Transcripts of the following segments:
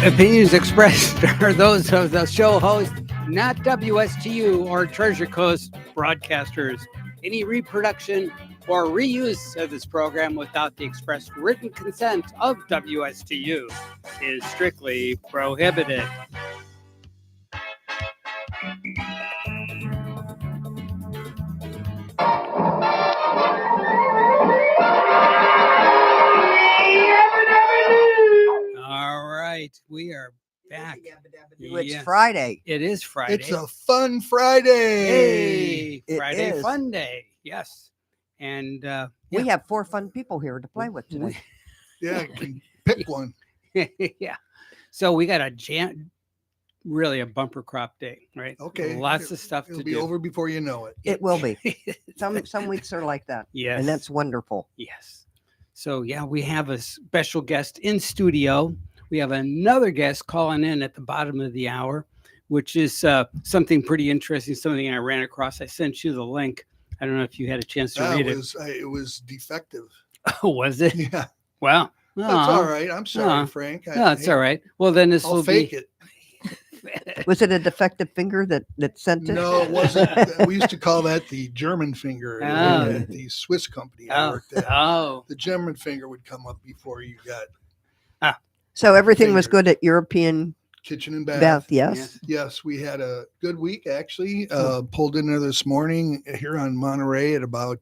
Opinions expressed are those of the show host, not WSTU or Treasure Coast broadcasters. Any reproduction or reuse of this program without the express written consent of WSTU is strictly prohibited. All right, we are back. It's Friday. It is Friday. It's a fun Friday. Hey, Friday is. fun day. Yes. And We have 4 fun people here to play with today. Yeah, you can pick one. yeah. So we got really a bumper crop day, right? Okay. Lots of stuff It'll to be do. over before you know it. It will be. Some weeks are like that. Yes. And that's wonderful. Yes. So yeah, we have a special guest in studio. We have another guest calling in at the bottom of the hour, which is something pretty interesting, something I ran across. I sent you the link. I don't know if you had a chance to read it. It was defective. Oh, was it? Yeah. Wow. That's all right. I'm sorry, Frank. No, it's all right. Well, then this I'll will fake be... it. Was it a defective finger that sent it? No, it wasn't. We used to call that the German finger at the Swiss company I worked at. Oh. The German finger would come up before you got So everything was finger. good at European kitchen and bath. bath, yes? Yes, we had a good week actually. Pulled in there this morning here on Monterey at about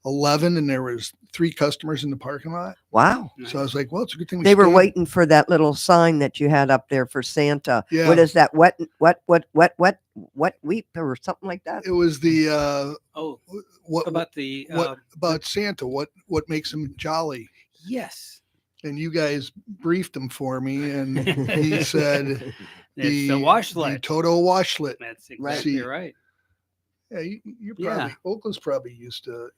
11, and there was 3 customers in the parking lot. Wow. So I was like, well, it's a good thing we They were stayed. waiting for that little sign that you had up there for Santa. Yeah. What is that? What weep or something like that? It was the Oh, what about the... what about Santa? What makes him jolly? yes. And you guys briefed him for me, and he said It's the the washlet. Toto washlet. That's Right. exactly right. Yeah, you're Yeah. probably Oakland's probably used to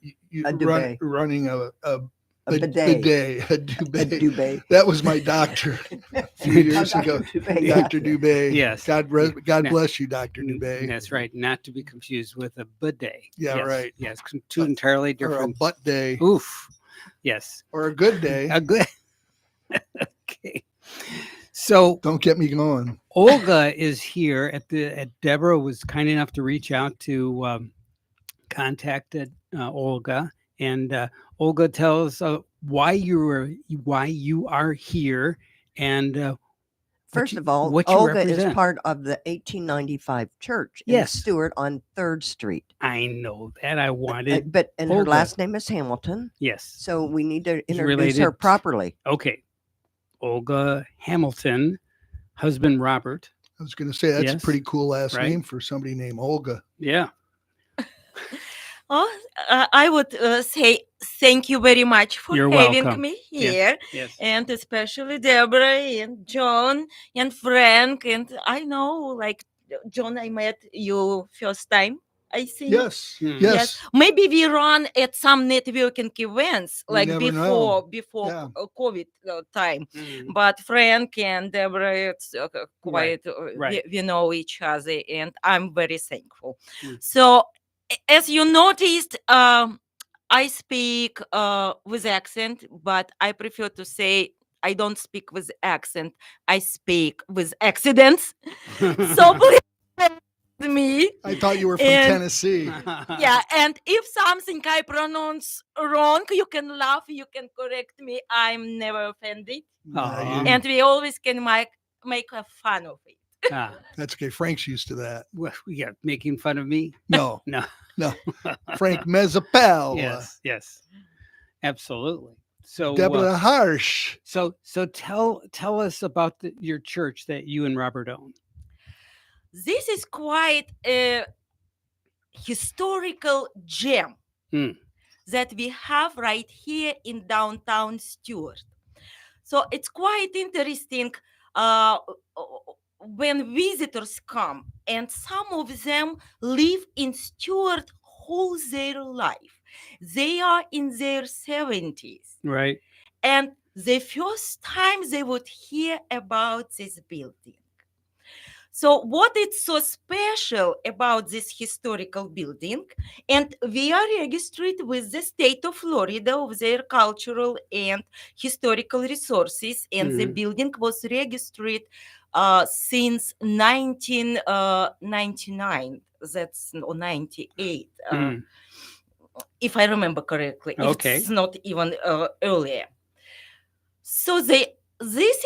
A duvet. running a bidet. bidet, a A duvet. duvet. That was my doctor a few years ago. Duvet, yeah. Dr. Dubé. Yes. God Yeah. bless you, Dr. Dubé. That's right. Not to be confused with a bidet. Yeah, Yes. right. Yes. Two entirely Or a different. butt day. Oof. Yes. Or a good day. A good. Okay. So Don't get me going. Olga is here at Debra was kind enough to reach out to contact Olga, and Olga tells why you are here, and First of all, what you Olga is represent. part of the 1895 church in Yes. Stewart on 3rd Street. I know that I wanted. But her Olga. last name is Hamilton, Yes. so we need to She's introduce her related. properly. Okay. Olga Hamilton, husband Robert. I was going to say that's Yes. a pretty cool last Right. name for somebody named Olga. Yeah. I would say thank you very much for You're having welcome. me here, Yes. and especially Debra and John and Frank. And I know, like John, I met you first time, I think. Yes. Hmm. Yes. Maybe we run at some networking events We like never before Yeah. COVID time. Mm. But Frank and Debra, it's quite, right. we know each other, and I'm very thankful. Mm. So, as you noticed, I speak with accent, but I prefer to say I don't speak with accent. I speak with accidents. So please with me. I thought you were from And- Tennessee. Yeah, and if something I pronounce wrong, you can laugh, you can correct me. I'm never offended. Aw. And we always can make a fun of it. Ah, That's okay. Frank's used to that. well, yeah, making fun of me. No, No. no. Frank Mezzapel. Yes. Yes. Absolutely. So. Deborah Harsh. So tell us about your church that you and Robert own. This is quite a historical gem Hmm. that we have right here in downtown Stewart. So it's quite interesting when visitors come, and some of them live in Stewart whole their life. They are in their 70s. Right. And the first time they would hear about this building. So what is so special about this historical building? And we are registered with the state of Florida of their cultural and historical resources. And the Mhm. building was registered since 1999. That's or 98. Mm. If I remember correctly. Okay. It's not even earlier. So this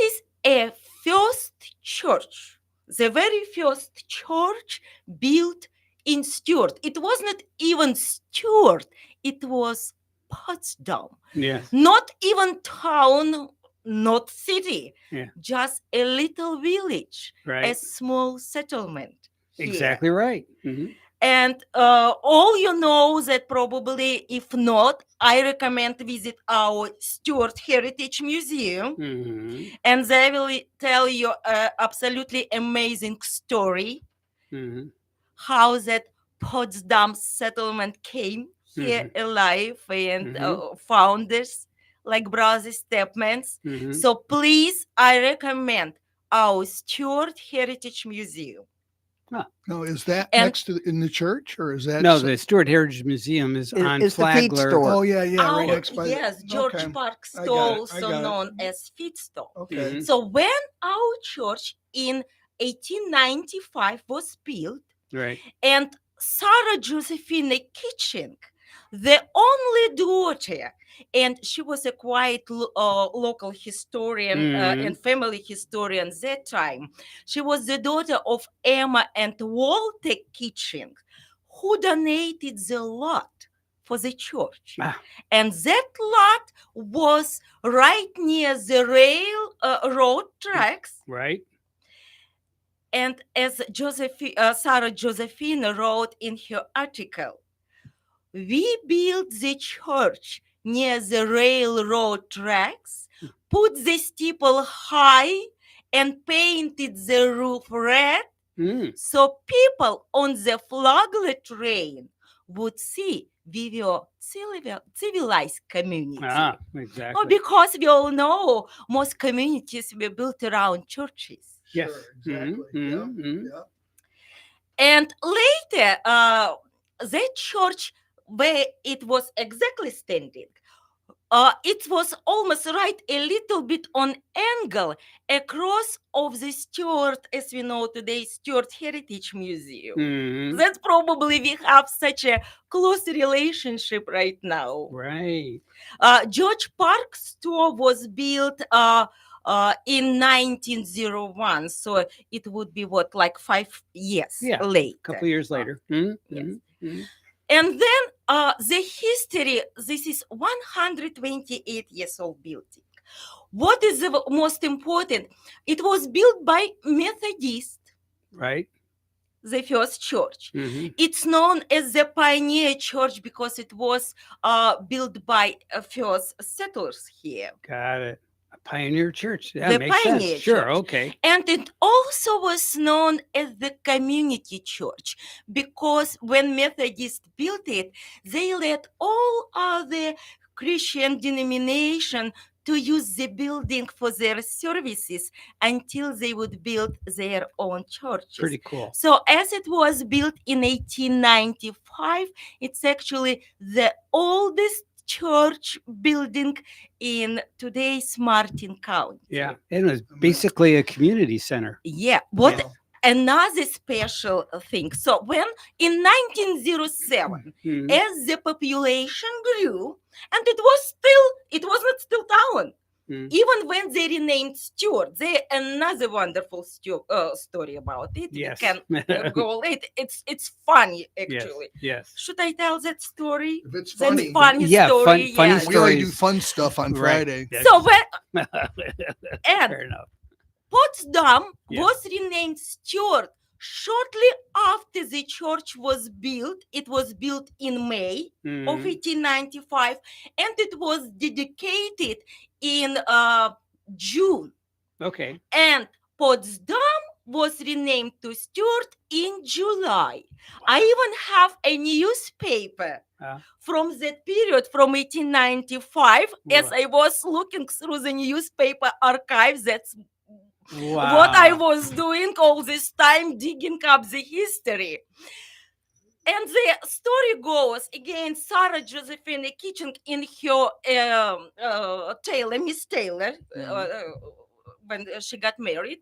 is a first church, the very first church built in Stuart. It was not even Stuart, it was Potsdam. Yes. Not even town, not city, Yeah. just a little village, a Right. small settlement. Here. Exactly right. Mhm. And all you know that probably, if not, I recommend visit our Stuart Heritage Museum, Mhm. and they will tell you absolutely amazing story Mhm. how that Potsdam settlement came here alive and Mhm. founders like brothers Stepmans. Mhm. So please, I recommend our Stuart Heritage Museum. Now, is that And- next to in the church, or is that No, the Stuart Heritage Museum is on It's the feed Flagler. store. Oh yeah, yeah, right Our- next by. yes, George Okay. Park I Store, got it, I also got it. known as Feed Store. Okay. Mhm. So when our church in 1895 was built, Right. and Sarah Josephine Kitching, the only daughter, and she was a quiet local historian and family historian that time. She was the daughter of Emma and Walter Kitching, who donated the lot for the church. Ah. And that lot was right near the road tracks. Right. And as Sarah Josephine wrote in her article, we built the church near the railroad tracks, put the steeple high, and painted the roof red, Mm. so people on the Flagler train would see we were civilized community. Ah, Oh, exactly. because we all know most communities were built around churches. Yes. Sure, exactly. Mhm, Yeah, mhm. yeah. And later, the church where it was exactly standing, it was almost right a little bit on angle across of the Stuart, as we know today, Stuart Heritage Museum. Mhm. That's probably we have such a close relationship right now. Right. George Park Store was built in 1901, so it would be what, like 5 years Yeah, later. A couple of years later. Mhm, Yes. mhm, mhm. And then the history, this is 128 years old building. What is the most important? It was built by Methodist, Right. the first church. Mhm. It's known as the Pioneer Church because it was built by first settlers here. Got it. A pioneer church. That The makes pioneer sense. Sure. church. Okay. And it also was known as the community church because when Methodists built it, they let all other Christian denomination to use the building for their services until they would build their own churches. Pretty cool. So as it was built in 1895, it's actually the oldest church building in today's Martin County. Yeah. It was basically a community center. Yeah. What Wow. another special thing. So when in 1907, Mhm. as the population grew, and it was not still town. Mm. Even when they renamed Stuart, they another wonderful story about it. Yes. We can go later. It's funny Yes. actually. Yes. Should I tell that story? If it's That funny, funny Yeah, story. funny yes. we already do stories. fun stuff on Right. Friday. Yes. So when and Fair enough. Potsdam Yeah. was renamed Stuart shortly after the church was built. It was built in May of Mhm. 1895, and it was dedicated in June. Okay. And Potsdam was renamed to Stuart in July. I even have a newspaper from that period, from 1895. As Wow. I was looking through the newspaper archives, that's what I Wow. was doing all this time, digging up the history. And the story goes again, Sarah Josephine Kitchen in her Taylor, Miss Taylor, when she got married,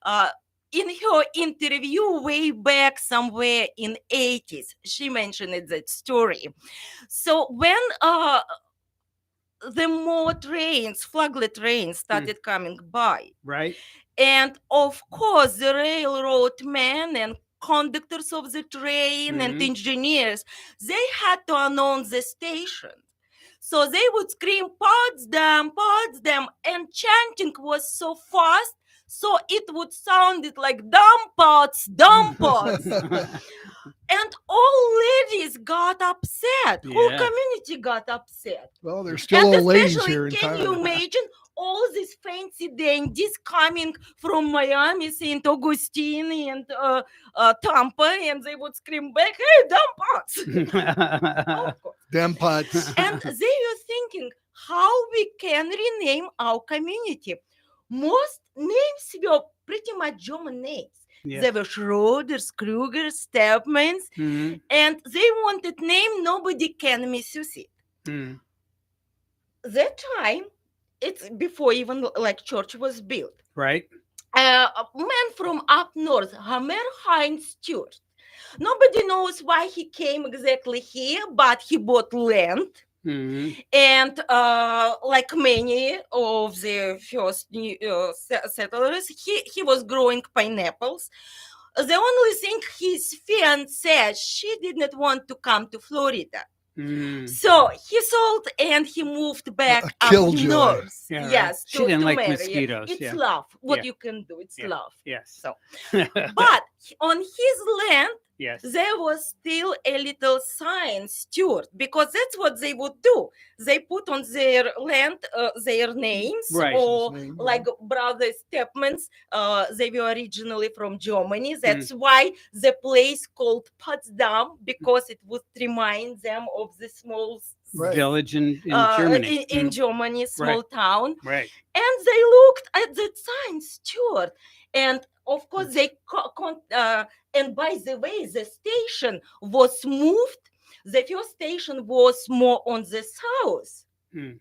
uh, in her interview way back somewhere in 80s, she mentioned that story. So when the more trains, flaglet trains started coming by, Right. and of course, the railroad men and conductors of the train and Mhm. engineers, they had to announce the station. So they would scream, Potsdam, Potsdam, and chanting was so fast, so it would sound it like dumb pots, dumb pots. And all ladies got upset. Whole Yes. community got upset. Well, there's still And old ladies especially, here in can you town. imagine all these fancy dandies coming from Miami, St. Augustine, and Tampa, and they would scream back, "Hey, dumb pots!" Of course. Them pots. And they were thinking how we can rename our community. Most names were pretty much German names. Yes. There were Schroeders, Krugers, Stepmans, Mhm. and they wanted name nobody can misuse it. Mhm. That time, it's before even like church was built. Right. A man from up north, Hammer Heinz Stewart. Nobody knows why he came exactly here, but he bought land. Mhm. And like many of the first new, settlers, he was growing pineapples. The only thing his fiance said, she did not want to come to Florida. Mhm. So he sold and he moved back A up killjoy. north. Yeah, right. Yes, She didn't to like marry. mosquitoes, It's yeah. love. What Yeah. you can do, it's Yeah. love. Yes. So, but on his land, yes. there was still a little sign, Stewart, because that's what they would do. They put on their land their names, Right. or His name, like Brother Stepmans, they were originally from Germany. That's why the place called Potsdam, because it would remind them of the small Right. Village in Germany. in Germany, small town. Right. And they looked at the sign, Stewart, and of course they and by the way, the station was moved. The first station was more on the south. Mm.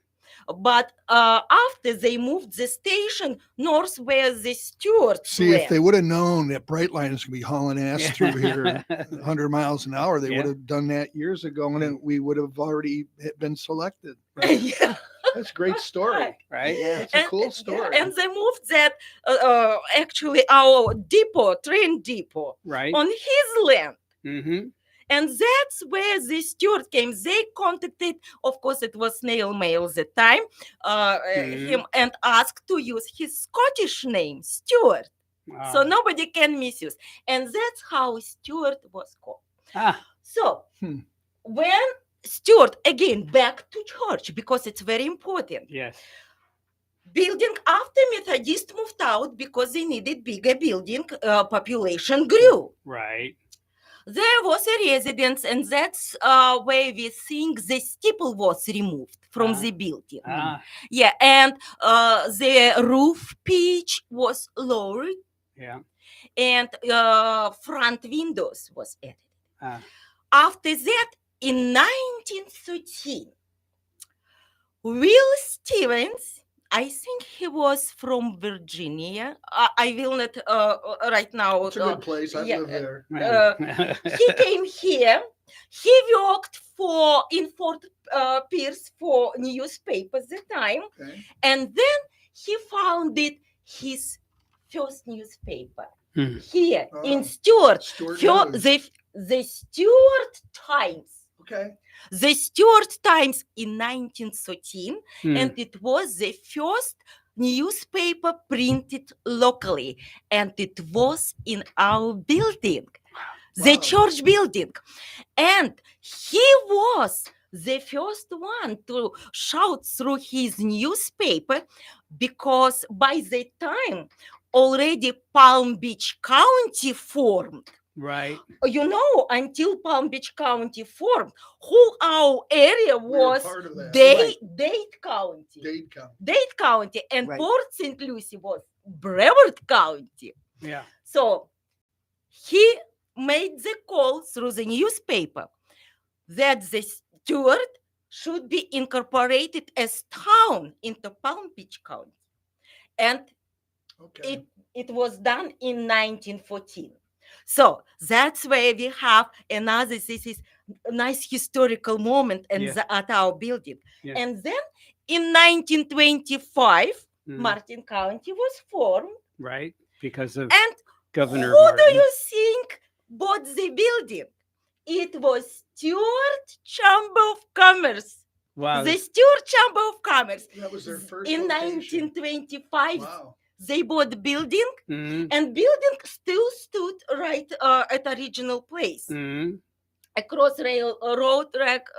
But after they moved the station north, where the Stewarts See, if lived. they would have known that Brightline is going to be hauling ass Yeah. through here 100 miles an hour, they Yeah. would have done that years ago, and then we would have already been selected. Yeah. That's a great story. Right. Yeah. That's a cool story. And they moved that actually our depot, train depot, Right. on his land. Mm-hmm. And that's where the Stewart came. They contacted, of course, it was snail mail at the time, him, and asked to use his Scottish name, Stewart. Wow. So nobody can misuse. And that's how Stewart was called. Ah. So when Stewart, again, back to church, because it's very important. Yes. Building after Methodist moved out because they needed bigger building, population grew. Right. There was a residence, and that's where we think the steeple was removed from the building. Yeah, and the roof pitch was lowered. Yeah. And front windows was added. Ah. After that, in 1913, Will Stevens, I think he was from Virginia. I will not right now. It's a good place. I yeah, live there. He came here. He worked in Fort Pierce for newspapers at the time. Okay. And then he founded his first newspaper here in Stewart. The Stewart Times. Okay. The Stewart Times in 1913, and it was the first newspaper printed locally, and it was in our building, the church building. And he was the first one to shout through his newspaper, because by the time already Palm Beach County formed. Right. You know, until Palm Beach County formed, whole our area was Dade County. Dade County. Dade County, and Port St. Lucie was Brevard County. Yeah. So he made the call through the newspaper that the Stewart should be incorporated as town into Palm Beach County. And Okay. it was done in 1914. So that's where we have another, this is a nice historical moment at our building. Yeah. And then in 1925, Mm. Martin County was formed. Right. Because of And Governor who Martin. do you think bought the building? It was Stewart Chamber of Commerce. Wow. The Stewart Chamber of Commerce. That was their first In location. 1925, Wow. they bought the building, Mhm. and building still stood right at original place. Mhm. Across road tracks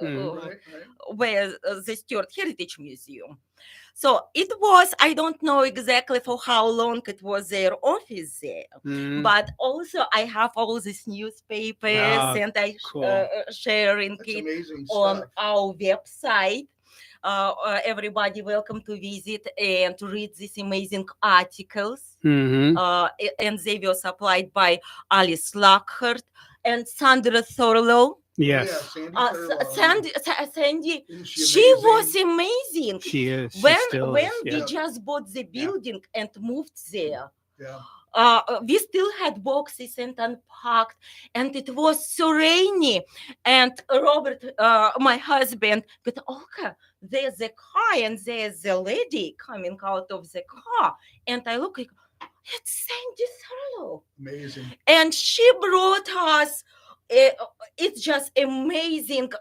Right. where the Stewart Heritage Museum. So it was, I don't know exactly for how long it was their office there, Mhm. but also I have all these newspapers and I cool. sharing That's it amazing on stuff. our website. Everybody welcome to visit and to read these amazing articles. Mhm. And they were supplied by Alice Lockhart and Sandra Thorlow. Yes. Oh, yeah, Sandy, Isn't she was amazing. She is. She When still when is. we Yeah. just bought the building and moved there, Yeah. we still had boxes and unpacked, and it was so rainy. And Robert, my husband, but Olga, there's a car and there's a lady coming out of the car, and I look like, it's Sandy Thurlow. Amazing. And she brought us, it's just amazing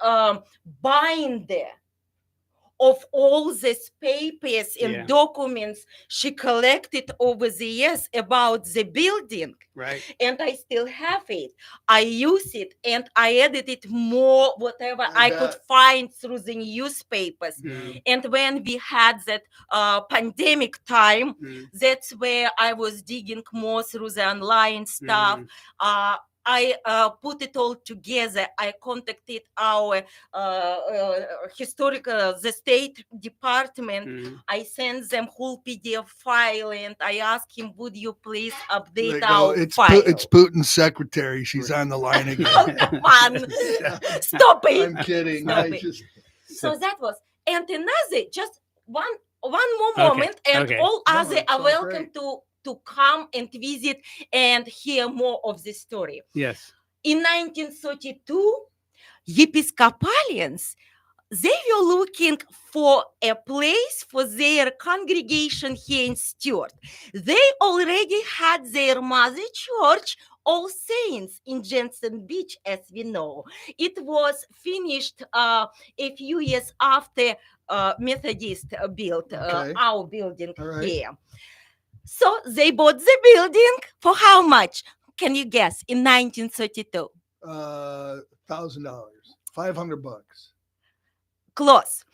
binder of all these papers and documents she collected over the years about the building. Right. And I still have it. I use it and I edited more whatever I could find through the newspapers. Mm. And when we had that pandemic time, Mm. that's where I was digging more through the online stuff. I put it all together. I contacted our the state department. Mm. I sent them whole PDF file and I asked him, would you please update There you our go. It's file? It's Putin's secretary. She's on the line again. Oh, come on. Stop it. I'm kidding. Stop I it. just So that was, and another, just one more moment, and all others that are sounds welcome great. to come and visit and hear more of the story. Yes. In 1932, Episcopalians, they were looking for a place for their congregation here in Stewart. They already had their mother church, All Saints, in Jensen Beach, as we know. It was finished a few years after Methodist built our building here. So they bought the building for how much? Can you guess? In 1932. $1,000, $500. Close.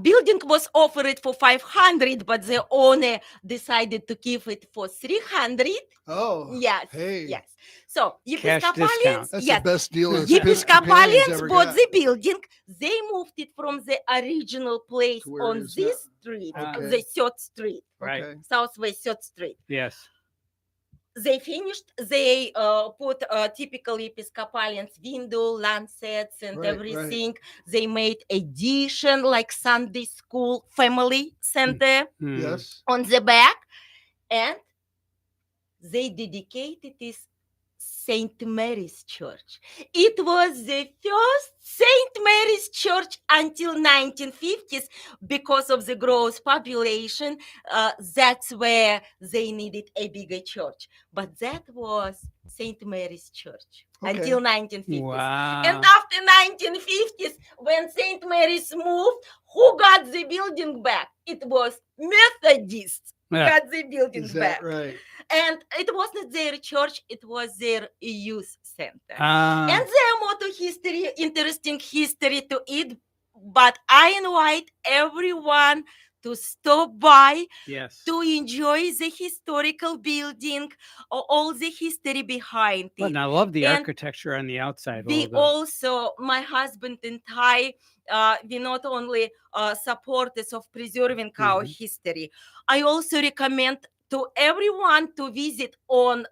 Building was offered for 500, but the owner decided to keep it for 300. Oh, yes, hey. yes. So Cash Episcopalians, discount. That's yes, the best deal Episcopalians ever bought got. the building. They moved it from the original place To where it on is this now. street, Okay. the 3rd Street, Right. Okay. Southwest 3rd Street. Yes. They finished, they put typical Episcopalians window, lancets and Right, everything. They made addition like Sunday school family center Mm. Yes. on the back. And they dedicated this St. Mary's Church. It was the first St. Mary's Church until 1950s because of the growth population. That's where they needed a bigger church. But that was St. Mary's Church until 1950s. Wow. And after 1950s, when St. Mary's moved, who got the building back? It was Methodists. Yeah. Got the building Is back. that right? And it wasn't their church, it was their youth center. Ah. And there are more to history, interesting history to it, but I invite everyone to stop by, Yes. to enjoy the historical building, all the history behind Well, it. and I love the And architecture on the outside. we all the- also, my husband and I, we not only supporters of preserving our Mhm. history, I also recommend to everyone to visit on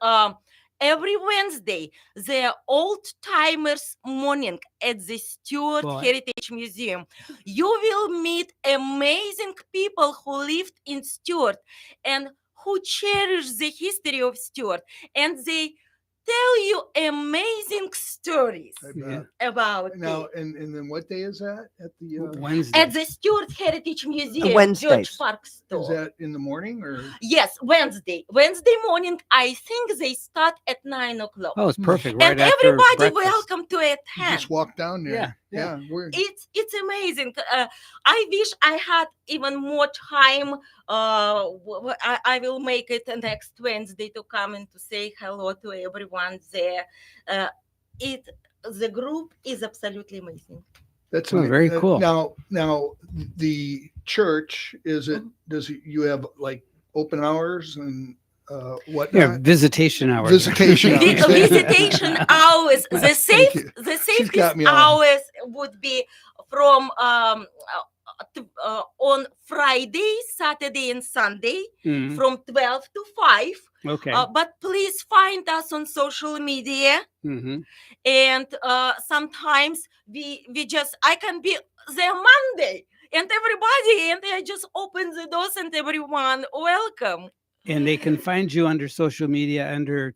every Wednesday the Old Timers Morning at the Stewart Boy. Heritage Museum. You will meet amazing people who lived in Stewart and who cherish the history of Stewart, and they tell you amazing stories I Yeah. bet. about Now, it. and then what day is that at the? Wednesday. At the Stewart Heritage Museum, Wednesdays. George Park Is store. that in the morning or? Yes, Wednesday morning. I think they start at 9 o'clock. Oh, it's perfect. And Right after everybody breakfast. welcome to You attend. just walk down there. Yeah, Yeah. We're It's amazing. I wish I had even more time. I will make it next Wednesday to come and to say hello to everyone there. The group is absolutely amazing. that's Oh, very cool. Now the church is it? Does it, you have like open hours and whatnot? Yeah, visitation hours. Visitation hours. Thank you. Visitation hours. The Thank you. the She's got safest me all. hours would be from on Friday, Saturday, and Sunday Mhm. from 12 to 5. Okay. But please find us on social media. hmm And sometimes I can be there Monday and everybody, and I just open the doors and everyone welcome. And they can find you under social media under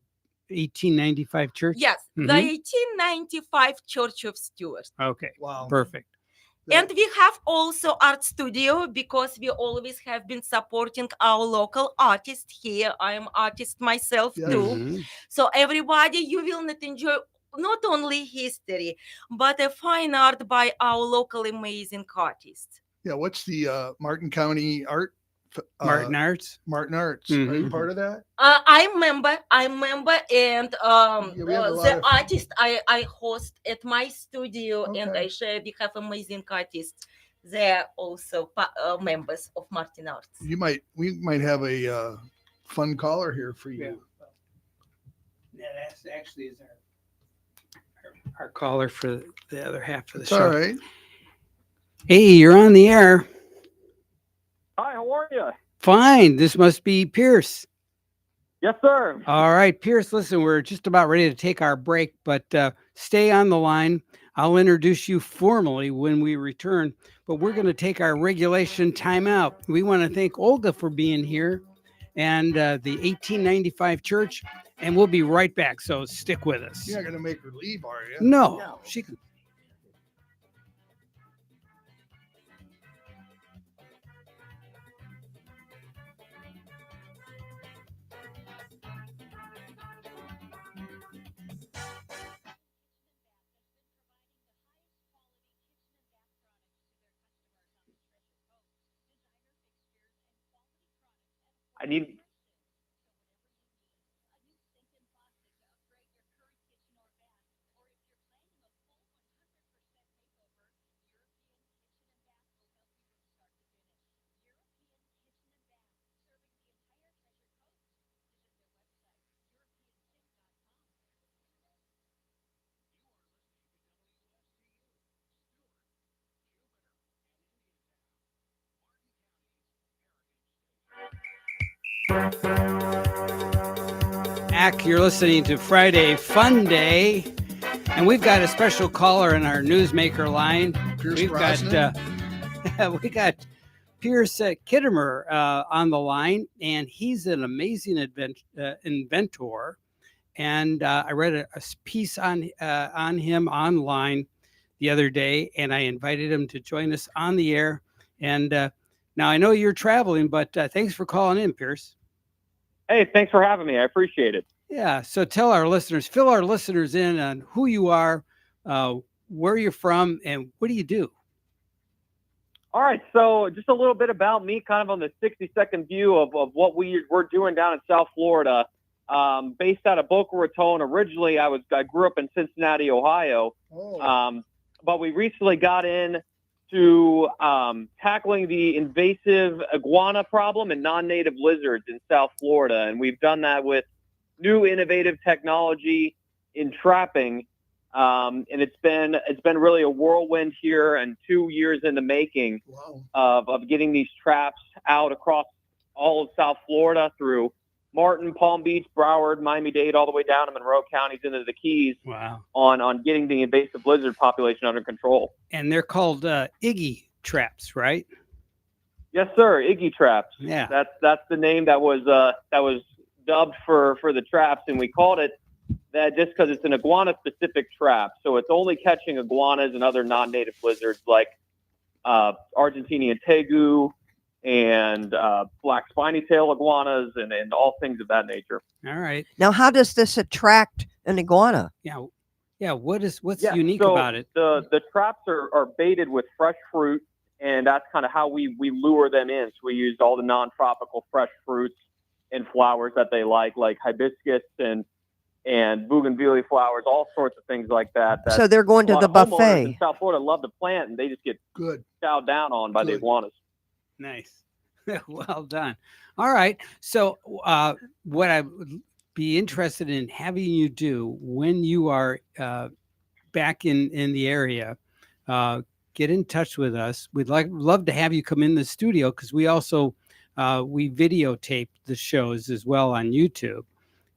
1895 Church. Yes, the Mhm. 1895 Church of Stewart. Okay. Wow. Perfect. And we have also art studio because we always have been supporting our local artists here. I am artist myself Yes. too. Mhm. So everybody, you will not enjoy not only history, but a fine art by our local amazing artists. Yeah. What's the Martin County Art? Martin Arts. Martin Arts. Are you Mhm. part of that? I remember, and Yeah, we have a lot the of- artist I host at my studio, and Okay. I share. We have amazing artists. They're also members of Martin Arts. We might have a fun caller here for you. Yeah, that's actually is our caller for the other half of the It's show. all right. Hey, you're on the air. Hi, how are you? Fine. This must be Pierce. Yes, sir. All right, Pierce, listen, we're just about ready to take our break, but stay on the line. I'll introduce you formally when we return, but we're going to take our regulation timeout. We want to thank Olga for being here and the 1895 Church, and we'll be right back. So stick with us. You're not gonna make her leave, are you? No, she can. I need. Back, you're listening to Friday Fun Day, and we've got a special caller in our newsmaker line. Pierce We've Brosnan. got we got Pierce Kittimer on the line, and he's an amazing inventor. And I read a piece on him online the other day, and I invited him to join us on the air. And now I know you're traveling, but thanks for calling in, Pierce. Hey, thanks for having me. I appreciate it. Yeah. So tell our listeners, fill our listeners in on who you are, where you're from, and what do you do? All right, so just a little bit about me, kind of on the 60-second view of what we're doing down in South Florida. Based out of Boca Raton. Originally, I grew up in Cincinnati, Ohio, Oh, but we recently got in to tackling the invasive iguana problem and non-native lizards in South Florida. And we've done that with new innovative technology in trapping. And it's been really a whirlwind here, and 2 years in the making of getting these traps out across all of South Florida through Martin, Palm Beach, Broward, Miami-Dade, all the way down to Monroe counties into the Keys. Wow. On getting the invasive lizard population under control. And they're called Iggy traps, right? Yes, sir. Iggy traps. Yeah. That's the name that was dubbed for the traps, and we called it that just because it's an iguana-specific trap. So it's only catching iguanas and other non-native lizards like Argentinian tegu and black spiny tail iguanas and all things of that nature. All right. Now, how does this attract an iguana? Yeah. What's unique so about it? The traps are baited with fresh fruit, and that's kind of how we lure them in. So we used all the non-tropical fresh fruits and flowers that they like hibiscus and bougainvillea flowers, all sorts of things like that. So they're going to the buffet. In South Florida love to plant, and they just get chowed down on by the iguanas. Nice. Well done. All right. So what I would be interested in having you do when you are back in the area, get in touch with us. We'd love to have you come in the studio, because we also we videotape the shows as well on YouTube.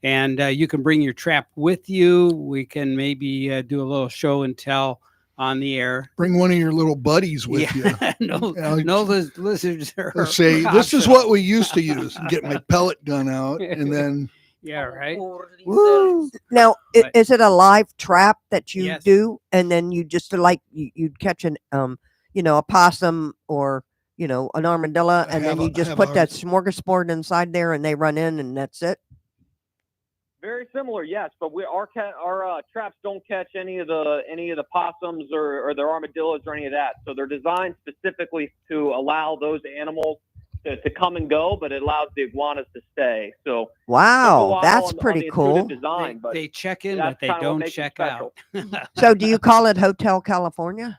And you can bring your trap with you. We can maybe do a little show and tell on the air. Bring one of your little buddies with you. No lizards. Say, this is what we used to use. And get my pellet gun out, and then. Yeah, right. Woo. Now, is it a live trap that you Yes. do, and then you just you'd catch an a possum or an armadillo, and then you just put that smorgasbord inside there, and they run in, and that's it? Very similar, yes, but our traps don't catch any of the possums or their armadillos or any of that. So they're designed specifically to allow those animals to come and go, but it allows the iguanas to stay. So wow, that's pretty cool. Design, but they check in, but they don't check out. So do you call it Hotel California?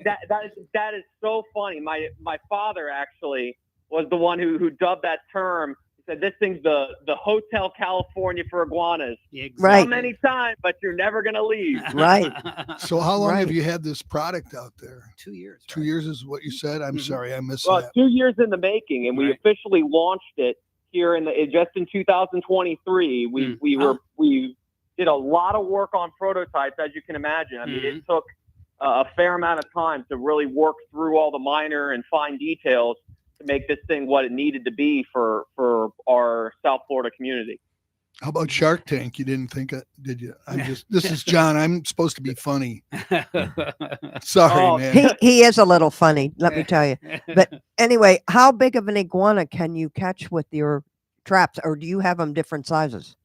that is so funny. My father actually was the one who dubbed that term. He said this thing's the Hotel California for iguanas. Exactly. Right. So many times, but you're never gonna leave. Right. So how long Right. have you had this product out there? 2 years. 2 years is what you said? I'm sorry, I missed Well, that. 2 years in the making, and we Right. officially launched it here just in 2023. We did a lot of work on prototypes, as you can imagine. I mean, it took a fair amount of time to really work through all the minor and fine details to make this thing what it needed to be for our South Florida community. How about Shark Tank? You didn't think it, did you? This is John. I'm supposed to be funny. Sorry, man. He is a little funny, let me tell you. But anyway, how big of an iguana can you catch with your traps, or do you have them different sizes?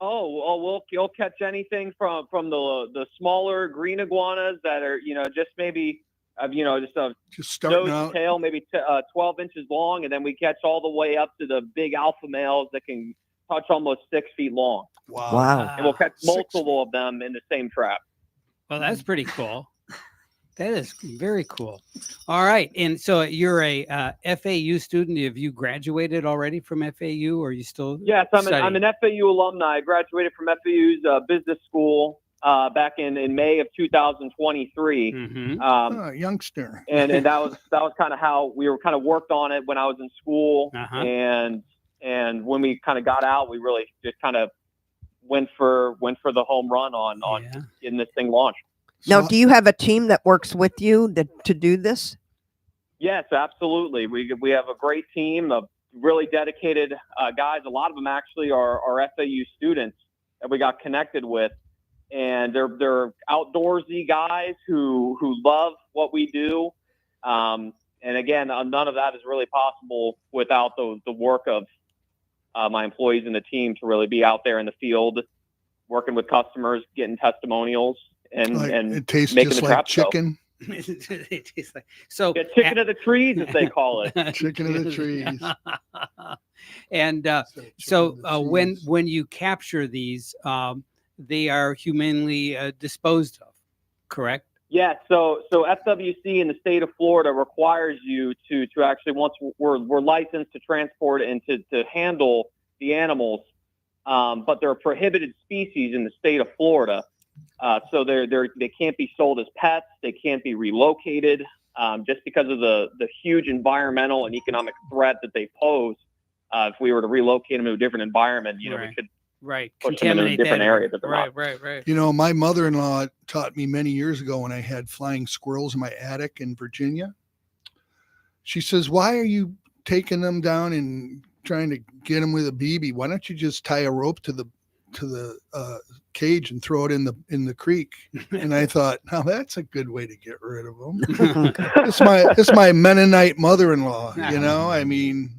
We'll catch anything from the smaller green iguanas that are just maybe Just starting nose out. tail, maybe 12 inches long, and then we catch all the way up to the big alpha males that can touch almost 6 feet long. Wow. And we'll catch multiple of them in the same trap. Well, that's pretty cool. That is very cool. All right. And so you're a FAU student. Have you graduated already from FAU, or are you still Yes, I'm studying? an FAU alumni. I graduated from FAU's business school back in May of 2023. Mhm. Youngster. And that was kind of how we were kind of worked on it when I was in school. Uh-huh. And when we kind of got out, we really just kind of went for the home run on Yeah. getting this thing launched. Now, So- do you have a team that works with you to do this? Yes, absolutely. We have a great team of really dedicated guys. A lot of them actually are FAU students that we got connected with, and they're outdoorsy guys who love what we do. And again, none of that is really possible without the work of my employees and the team to really be out there in the field, working with customers, getting testimonials, and it tastes making just the like traps go. chicken. It tastes like- so Yeah, chicken of the trees, as they call it. Chicken of the trees. And Chicken of the trees. when you capture these, they are humanely disposed of, correct? Yeah, so FWC in the state of Florida requires you to actually, once we're licensed to transport and to handle the animals, but they're a prohibited species in the state of Florida. So they can't be sold as pets. They can't be relocated just because of the huge environmental and economic threat that they pose. If we were to relocate them to a different environment, we could push them into a different area. That they're not. Right. You know, my mother-in-law taught me many years ago when I had flying squirrels in my attic in Virginia. She says, "Why are you taking them down and trying to get them with a BB? Why don't you just tie a rope to the cage and throw it in the creek?" And I thought, now that's a good way to get rid of them. It's my Mennonite mother-in-law. You know, I mean.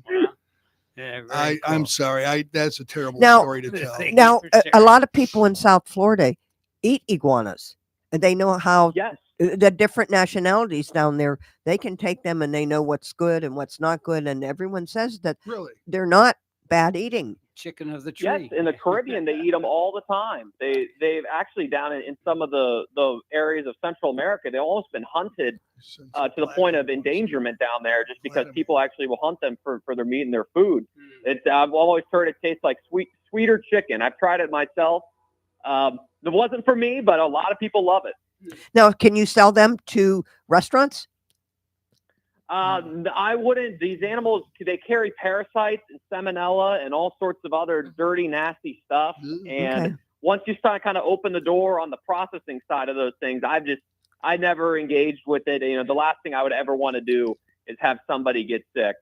Yeah, I'm sorry. That's a terrible Now- story to tell. Now, a lot of people in South Florida eat iguanas, and they know how Yes. the different nationalities down there. They can take them, and they know what's good and what's not good. And everyone says that Really? they're not bad eating. Chicken of the tree. Yes, in the Caribbean they eat them all the time. They've actually down in some of the areas of Central America, they've almost been hunted to the point of endangerment down there, just because people actually will hunt them for their meat and their food. I've always heard it tastes like sweeter chicken. I've tried it myself. It wasn't for me, but a lot of people love it. Now, can you sell them to restaurants? I wouldn't. These animals, they carry parasites and salmonella and all sorts of other dirty, nasty stuff. And once you start kind of open the door on the processing side of those things, I never engaged with it. You know, the last thing I would ever want to do is have somebody get sick.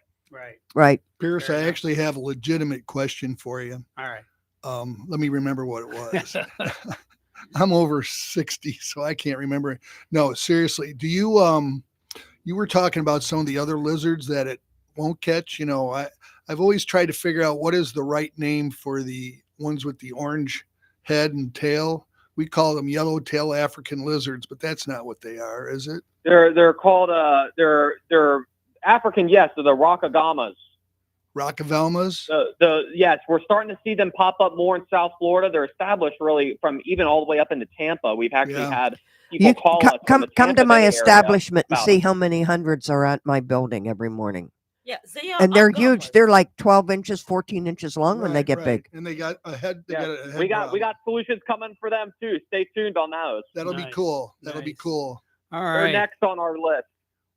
Right. Pierce, Fair I enough. actually have a legitimate question for you. All right. Let me remember what it was. I'm over 60, so I can't remember. No, seriously. Do you you were talking about some of the other lizards that it won't catch. You know, I've always tried to figure out what is the right name for the ones with the orange head and tail. We call them yellowtail African lizards, but that's not what they are, is it? They're called they're African, yes, so the Rockagamas. Rockavelmas? Yes, we're starting to see them pop up more in South Florida. They're established really from even all the way up into Tampa. We've actually had people You call us from the come to Tampa my Bay area establishment and about see them. how many hundreds are at my building every morning. Yeah, they are And they're agamas. huge. They're like 12 inches, 14 inches long when they get big. And they got a head. They Yeah, got a head we problem. got solutions coming for them too. Stay tuned on those. That'll be Nice, cool. That'll be nice. cool. All They're right. next on our list.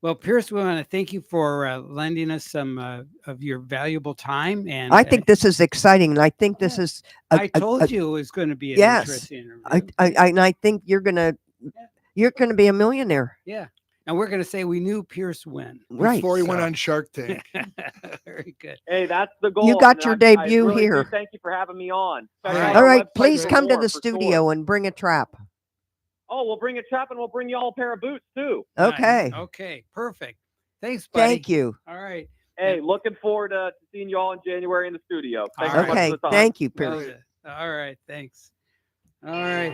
Well, Pierce, we want to thank you for lending us some of your valuable time. And I think this is exciting. And I think this is. I told you it was going to be an yes. interesting interview. And I think you're gonna be a millionaire. Yeah. And we're going to say we knew Pierce when. Right. Before he went So- on Shark Tank. Very good. Hey, that's the goal. You got and your I debut really do here. thank you for having me on. Check All out right. our All right. website Please for come to more, the for studio sure. and bring a trap. Oh, we'll bring a trap and we'll bring you all a pair of boots too. Nice. Okay. Okay. Perfect. Thanks, buddy. Thank you. All right. Hey, looking forward to seeing you all in January in the studio. Thanks All so much Okay. for the time. Thank you, Well Pierce. done. All right. Thanks. All right.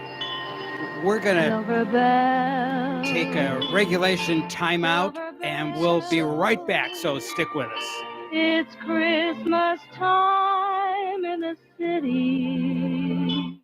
We're going to take a regulation timeout and we'll be right back. So stick with us. It's Christmas time in the city.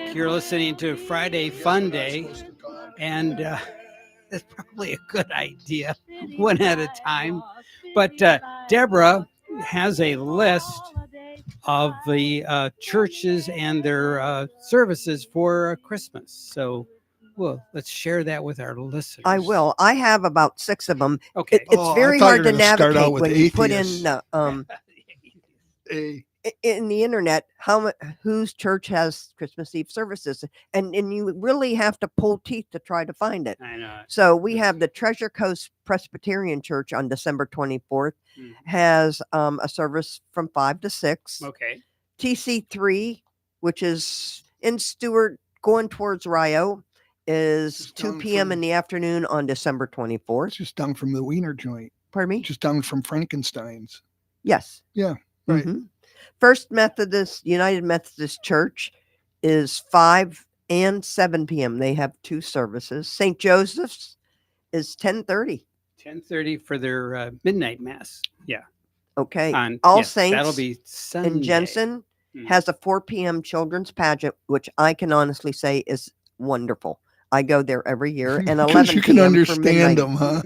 back. You're listening to Friday Fun Day, and it's probably a good idea, one at a time. But Deborah has a list of the churches and their services for Christmas. So, well, let's share that with our listeners. I will. I have about 6 of them. Okay. It's Oh, I very thought you hard were to gonna start out navigate with when you put in atheists. the A in the internet whose church has Christmas Eve services, and you really have to pull teeth to try to find it. I know. So we have the Treasure Coast Presbyterian Church on December 24th has a service from 5 to 6. Okay. TC3, which is in Stewart going towards Rio, is Just 2 down p.m. from- in the afternoon on December 24th. it's just down from the Wiener joint, Pardon me? just down from Frankenstein's. Yes. Yeah, right. Mhm. First Methodist, United Methodist Church is 5 and 7 p.m. They have 2 services. St. Joseph's is 10:30. 10:30 for their midnight mass. Yeah. Okay. On All yes, Saints that'll be Sunday. in Jensen Mhm. has a 4 p.m. children's pageant, which I can honestly say is wonderful. I go there every year, and 11 Because you can p.m. for understand midnight. them, huh?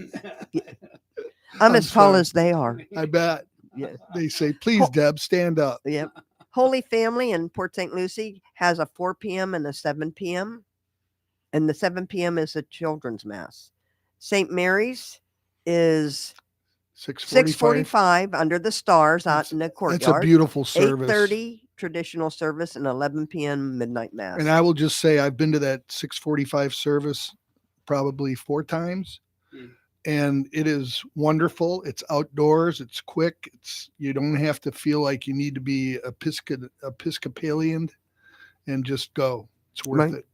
I'm I'm as tall sorry. as they are. I bet. Yes. They say, please, Deb, stand up. Yep. Holy Family in Port St. Lucie has a 4 p.m. and a 7 p.m. And the 7 p.m. is a children's mass. St. Mary's is 6:45 under the stars out in the That's a courtyard. beautiful service. 8:30 traditional service and 11 p.m. midnight mass. And I will just say, I've been to that 6:45 service probably 4 times. Mm. And it is wonderful. It's outdoors. It's quick. You don't have to feel like you need to be Episcopalian, and just go. It's worth Right. it.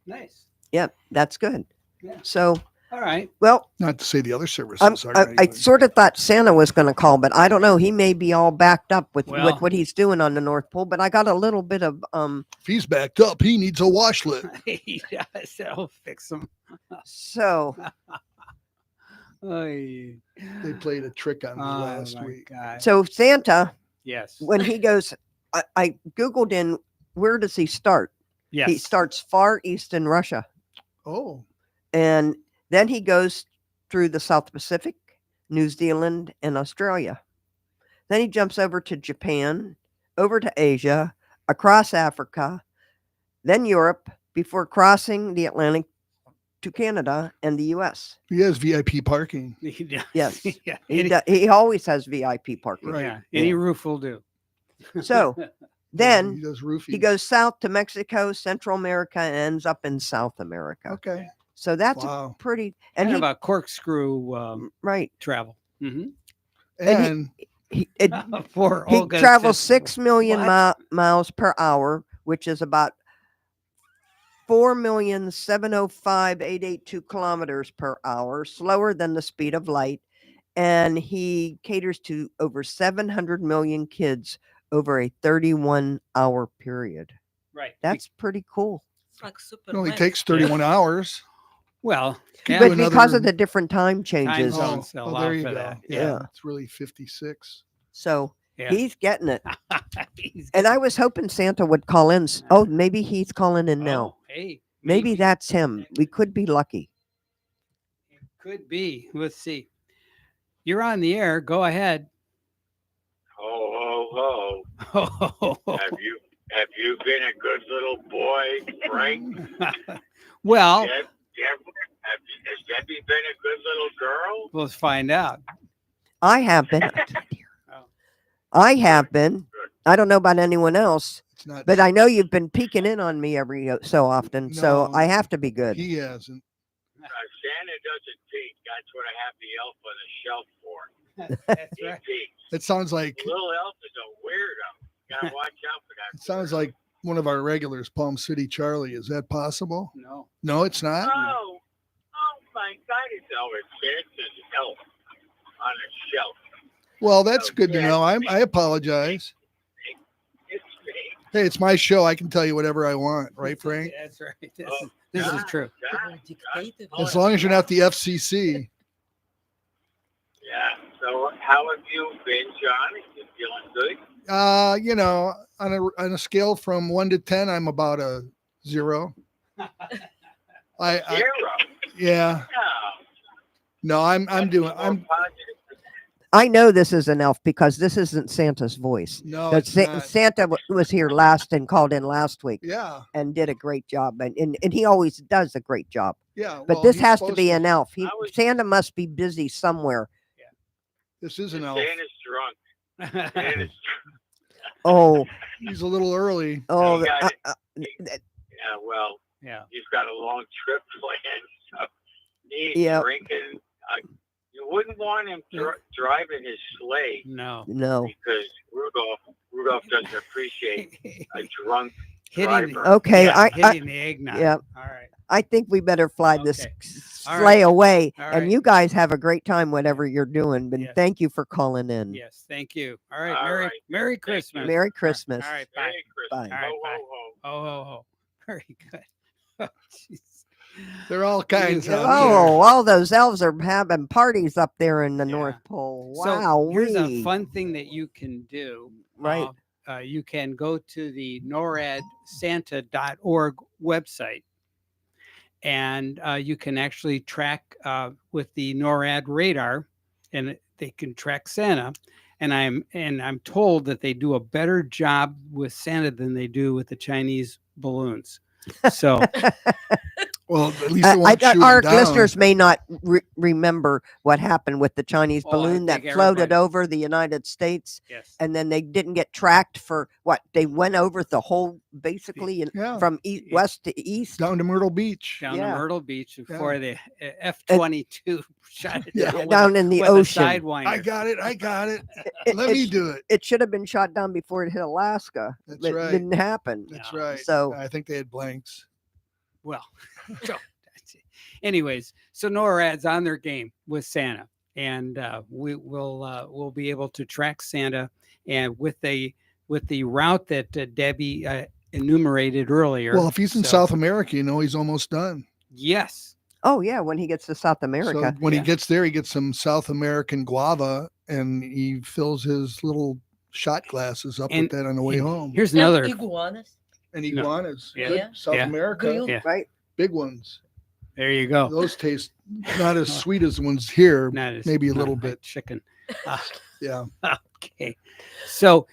Nice. Yep, that's good. Yeah. So, All right. well, Not to say the other services are. I sort of thought Santa was going to call, but I don't know. He may be all backed up with Well- what he's doing on the North Pole. But I got a little bit of If he's backed up, he needs a washlet. Yeah, that'll fix them. so Oy. They played a trick on me Oh, last my week. God. so Santa, Yes. when he goes, I googled in where does he start? Yes. He starts far east in Russia, Oh, and then he goes through the South Pacific, New Zealand, and Australia. Then he jumps over to Japan, over to Asia, across Africa, then Europe, before crossing the Atlantic to Canada and the U.S. he has VIP parking. Yes. Yeah. He always has VIP parking. Right. Yeah. Any roof will do. So then he does roofies. he goes south to Mexico, Central America, and ends up in South America. Okay. So that's Wow. pretty. And Kind he, of a corkscrew right, travel. Mm-hmm. And he For he Olga travels just- 6 million What? miles per hour, which is about 4,705,882 kilometers per hour, slower than the speed of light. And he caters to over 700 million kids over a 31-hour period. Right. That's pretty cool. It's like super. it only takes 31 hours. Well, Yeah. But Do because another- of the different time changes, Time zones allow there you for go. that. Yeah. It's really 56. so Yeah. he's getting it. He's And I was hoping Santa would call in. Oh, maybe he's calling in now. Oh, hey. Maybe that's him. We could be lucky. It could be. Let's see. You're on the air. Go ahead. Ho, ho, ho. Have you been a good little boy, Frank? Well, Has Debbie been a good little girl? let's find out. I have been. Oh. I have been. I don't know about anyone else, It's not. but I know you've been peeking in on me every so often. So No, I have to be good. He hasn't. Santa doesn't peek. That's what I have the elf on the shelf for. That's He right. peeks. It sounds like Little elf is a weirdo. Gotta watch out for that. it sounds like one of our regulars, Palm City Charlie. Is that possible? No. No, it's not. Oh my God! It's always Santa's elf on a shelf. Well, that's good to know. I apologize. It's me. Hey, it's my show. I can tell you whatever I want, right, Frank? That's right. Oh, This is God, true. God, God. As long as you're not the FCC. Yeah. So how have you been, John? You feeling good? You know, on a scale from 1 to 10, I'm about a 0. I Zero. yeah. No. No, I'm That's doing. more I'm positive. I know this is an elf because this isn't Santa's voice. no. But It's not. Santa was here last and called in last week Yeah. and did a great job, and he always does a great job. Yeah. But well, this he's has to supposed be an elf. I was- Santa must be busy somewhere. This is an elf. Santa's drunk. Santa's Oh, He's a little early. oh, He got it. th- Yeah, well, Yeah. he's got a long trip planned. So he's Yeah. drinking. You wouldn't want him driving his sleigh no. because Rudolph doesn't appreciate a drunk Hitting driver. the, Okay, yeah, I hitting the eggnog. yeah. All right. I think we better fly this Okay. sleigh All right. away, All and right. you guys have a great time, whatever you're doing. But Yes. thank you for calling in. Yes. Thank you. All right. All Merry right. Merry Thank you. Christmas. Merry Christmas. All right. Bye. Merry Christmas. Bye. All right, Ho, bye. ho, ho. Oh, oh, oh. Very good. Oh, jeez. They're all kinds Yeah. out Oh, all those elves are having parties up there in the Yeah. North Pole. So Wow. here's a fun thing that you can do. Right. You can go to the noradsanta.org website, and you can actually track with the NORAD radar, and they can track Santa. And I'm told that they do a better job with Santa than they do with the Chinese balloons. So Well, at least they won't shoot our him down. listeners may not remember what happened with the Chinese Oh, I balloon that think floated everybody- over the United States, yes, and then they didn't get tracked for what? They went over the whole, basically, Yeah. from Yeah. west to east. Down to Myrtle Beach. down Yeah. to Myrtle Beach before the F-22 shot it Yeah. down, Down in the with ocean. a Sidewinder. I got it. It- Let it me sh- do it. It should have been shot down before it hit Alaska. That's but right. It didn't happen. That's No. right. So- I think they had blanks. Well, so that's it. Anyways, so NORAD's on their game with Santa, and we'll be able to track Santa, and with the route that Debbie enumerated earlier. Well, if he's in So, South America, he's almost done. yes, Oh yeah, when he gets to South America. So when Yeah. he gets there, he gets some South American guava, and he fills his little shot glasses up And- with that on the way and home. here's another. Iguanas. And No. iguanas, Yeah. good. Yeah. South Yeah. America, Grilled. Yeah. Right? big ones. There you go. Those taste not as sweet as the ones here. Not as- maybe a not little like bit. chicken. Yeah. Okay. So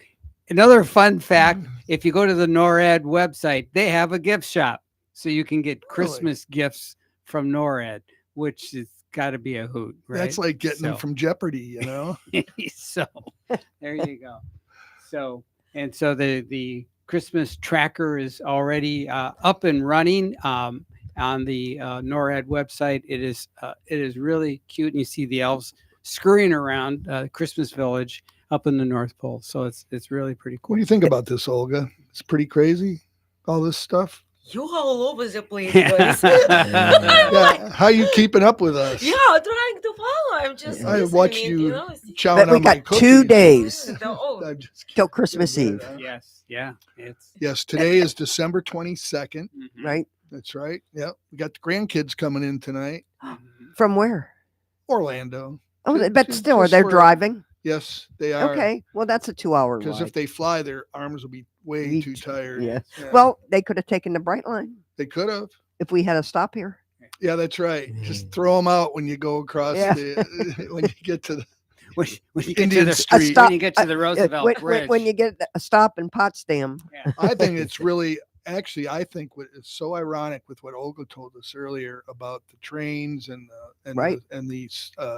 another fun fact, if you go to the NORAD website, they have a gift shop. So you can get Christmas gifts from NORAD, which has got to be a hoot, right? That's like getting them So- from Jeopardy, so there you go. So the Christmas tracker is already up and running on the NORAD website. It is really cute, and you see the elves scurrying around Christmas Village up in the North Pole. So it's really pretty What cool. do you think about this, Olga? It's pretty crazy, all this stuff. You all over the place, guys. Yeah, how you keeping up with us? Yeah, trying to follow. I'm just. I listening, watched you see- chowing But we on my got 2 cookies. days Oh, I'm just till Christmas kidding. Eve, Yes, yeah, it's Yes, today is December 22nd. mhm, right? That's right. Yep. We got the grandkids coming in tonight. mhm. From where? Orlando. Oh, Ju- but ju- still, are just they for- driving? Yes, they are. Okay, well, that's a 2-hour Because ride. if they fly, their arms will be way Ye- too tired. yeah. Yeah. Well, they could have taken the Bright Line they could have. if we had a stop here. Yeah, that's right. Just throw them out when you go across Yeah. the when you get to the When you get Indian to the Street. stop- when you get to the Roosevelt when, Bridge. when you get a stop in Potsdam. Yeah. I think it's really actually I think what is so ironic with what Olga told us earlier about the trains and Right. the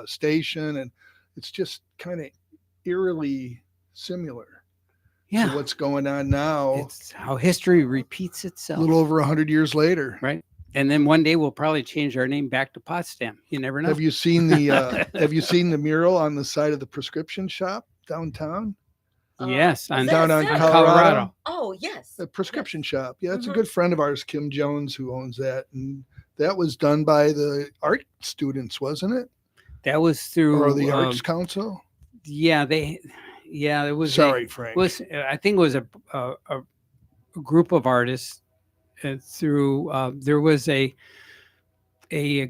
station, and it's just kind of eerily similar to Yeah, what's going on now. it's how history repeats A itself. little over 100 years later. Right. And then one day we'll probably change our name back to Potsdam. You never know. Have you seen the Have you seen the mural on the side of the prescription shop downtown? Yes, on, Down on on Colorado? Oh, yes. The prescription shop. Yeah, it's Mhm. a good friend of ours, Kim Jones, who owns that, and that was done by the art students, wasn't it? That was through Or the Arts Council? Yeah, it was. Sorry, Frank. I think it was a group of artists through. There was a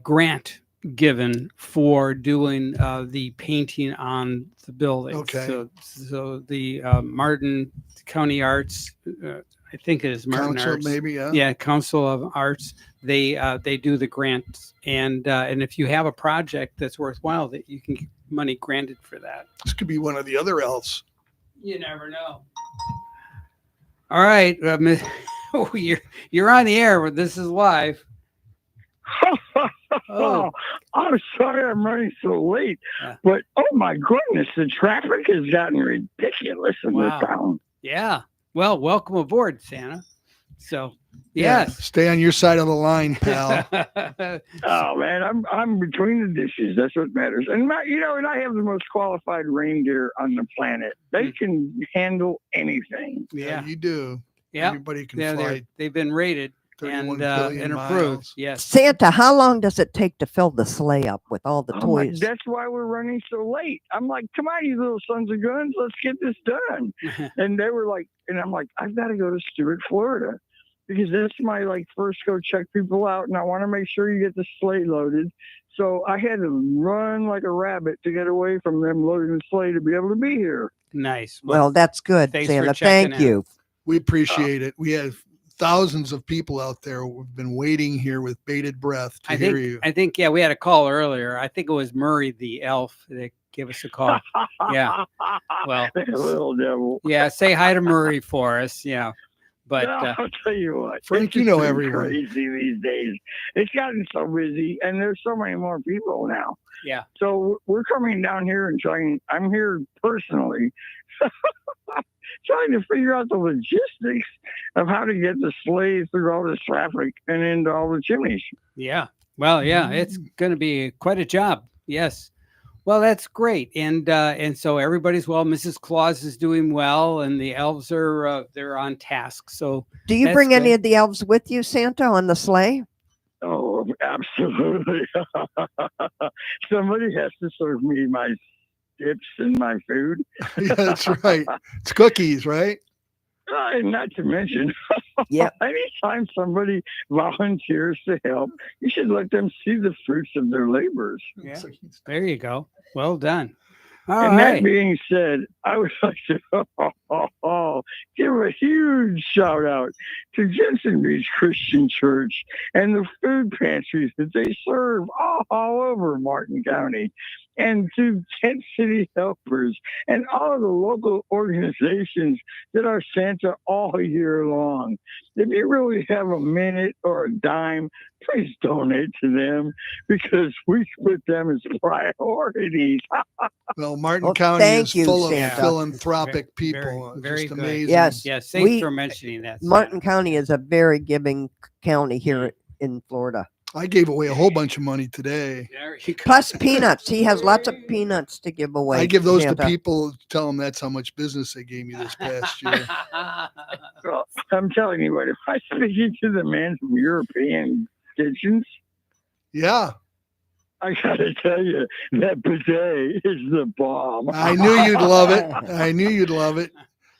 grant given for doing the painting on the building. Okay. So the Martin County Arts. I I think it is Martin Council, Arts. maybe, yeah. Yeah, Council of Arts. They do the grants, and if you have a project that's worthwhile, that you can get money granted for that. This could be one of the other elves. You never know. All right, you're on the air. This is live. Oh, I'm sorry I'm running so late, but oh my goodness, the traffic has gotten ridiculous in this town. Yeah. Well, welcome aboard, Santa. So, yes. Stay on your side of the line, pal. Oh man, I'm between the dishes. That's what matters. And and I have the most qualified reindeer on the planet. They can handle anything. Yeah, you do. Yeah. Everybody can fly. They've been rated 31 and billion approved. miles. Yes. Santa, how long does it take to fill the sleigh up with all the toys? That's why we're running so late. I'm like, come on, you little sons of guns, let's get this done. And they were like, and I'm like, I've got to go to Stewart, Florida, because that's my first go check people out, and I want to make sure you get the sleigh loaded. So I had to run like a rabbit to get away from them loading the sleigh to be able to be here. Nice. Well, that's good, Santa. Thank you. We appreciate it. We have thousands of people out there who've been waiting here with bated breath to hear you. I think, we had a call earlier. I think it was Murray, the elf, that gave us a call. Yeah. Well, little devil. Yeah. Say hi to Murray for us. Yeah. But I'll tell you what, Frank, you know everyone. Crazy these days. It's gotten so busy, and there's so many more people now. Yeah. So we're coming down here and trying. I'm here personally, trying to figure out the logistics of how to get the sleigh through all this traffic and into all the chimneys. Yeah. Well, yeah, it's going to be quite a job. Yes. Well, that's great. And so everybody's well. Mrs. Claus is doing well, and the elves are they're on task. So do you bring any of the elves with you, Santa, on the sleigh? Oh, absolutely. Somebody has to serve me my dips and my food. Yeah, that's right. It's cookies, right? Not to mention, yeah. Anytime somebody volunteers to help, you should let them see the fruits of their labors. Yeah. There you go. Well done. That being said, I would like to give a huge shout out to Jensen Beach Christian Church and the food pantries that they serve all over Martin County, and to Tent City Helpers and all of the local organizations that are Santa all year long. If you really have a minute or a dime, please donate to them, because we put them as priorities. Well, Martin County is full of Santa. philanthropic people. Very just good. amazing. Yes. Yes. Thanks for mentioning that. Martin County is a very giving county here in Florida. I gave away a whole bunch of money today. Plus peanuts. He has lots of peanuts to give away. I give those Santa. to people, tell them that's how much business they gave me this past year. Well, I'm telling you what, if I speak you to the man from European Kitchens, yeah, I gotta tell you, that bidet is the bomb. I knew you'd love it. I knew you'd love it.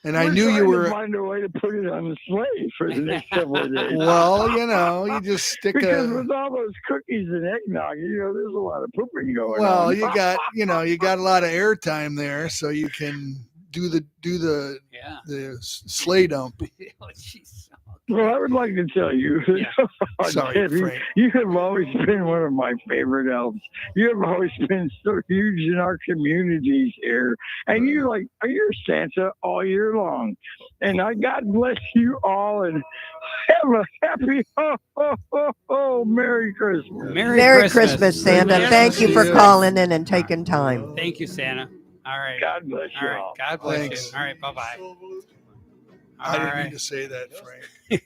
And I knew you were. Find a way to put it on the sleigh for the next couple of days. Well, you just stick because with all those cookies and eggnog, there's a lot of pooping going on. Well, you got a lot of airtime there, so you can do the sleigh dump. Well, I would like to tell you, Sorry, Debbie, Frank. you have always been one of my favorite elves. You have always been so huge in our communities here. And you're Santa all year long. And God bless you all, and have a happy Merry Christmas. Merry Christmas, Santa. Thank you for calling in and taking time. Thank you, Santa. All right. God bless you all. Right. God bless Thanks. you. All right. Bye-bye. I didn't mean to say that, Frank. I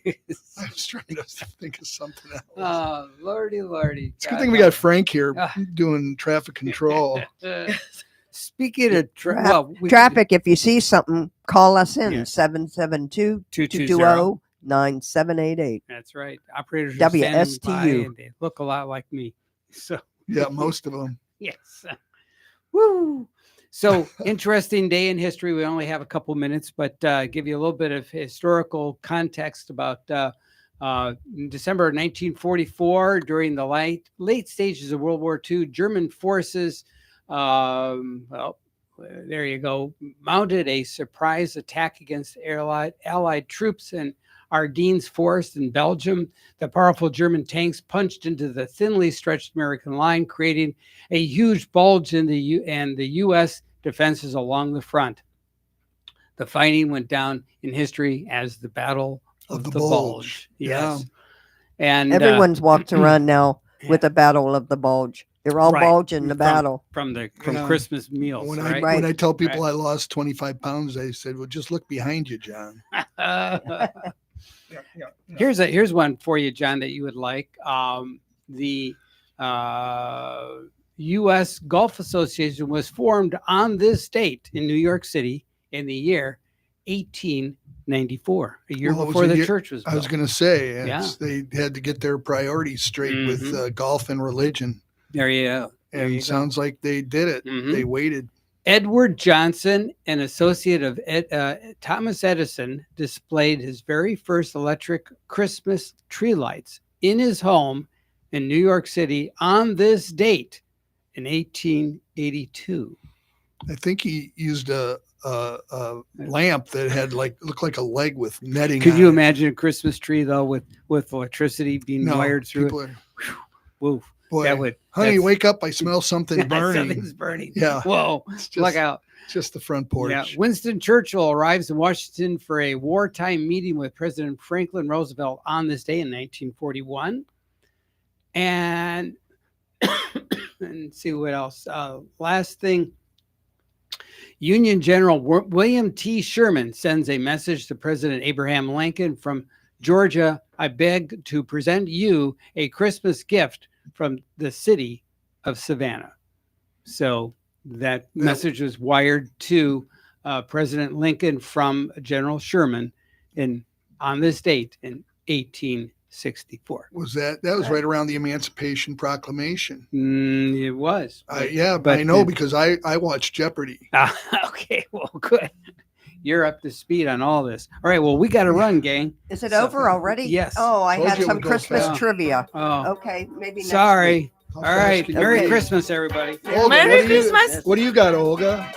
was trying to think of something else. Oh, Lordy. It's a good thing we got Frank here doing traffic control. Speaking of traffic, if you see something, call us in 772-220-9788. That's right. Operators are standing by, WSTU. and they look a lot like me. So yeah, most of them. Yes. Woo. So interesting day in history. We only have a couple minutes, but give you a little bit of historical context about in December 1944, during the late stages of World War II, German forces, there you go, mounted a surprise attack against Allied troops in Ardennes Forest in Belgium, the powerful German tanks punched into the thinly stretched American line, creating a huge bulge in the U.S. defenses along the front. The fighting went down in history as the Battle of the Bulge. Yes. And Everyone's walked around now with the Battle of the Bulge. They're all bulging the battle. From Yeah. Christmas meals. When right? I tell people I lost 25 pounds, they said, well, just look behind you, John. Here's one for you, John, that you would like. The U.S. Golf Association was formed on this date in New York City in the year 1894, a year before the church was built. I was going to say, Yeah. they had to get their priorities straight with golf and religion. There you go. And it sounds like they did it. They waited. Edward Johnson, an associate of Thomas Edison, displayed his very first electric Christmas tree lights in his home in New York City on this date in 1882. I think he used a lamp that had looked like a leg with netting. Could on you it. imagine a Christmas tree though with electricity being wired through it? Woof. Boy, That would, honey, wake up! I smell something burning. Something's burning. Yeah. Whoa! Look out! Just the front porch. Yeah. Winston Churchill arrives in Washington for a wartime meeting with President Franklin Roosevelt on this day in 1941. And see what else. Last thing. Union General William T. Sherman sends a message to President Abraham Lincoln from Georgia. I beg to present you a Christmas gift from the city of Savannah. So that message was wired to President Lincoln from General Sherman on this date in 1864. Was that was right around the Emancipation Proclamation? It was. But I know because I watched Jeopardy. Okay, well, good. You're up to speed on all this. All right, well, we got to run, gang. Is it over already? Yes. Oh, I Told had you it some would go Christmas fast. trivia. Oh, Okay, maybe next sorry. week. All right. Okay. Merry Christmas, everybody. Olga, Merry what do you- Christmas. What do you got, Olga?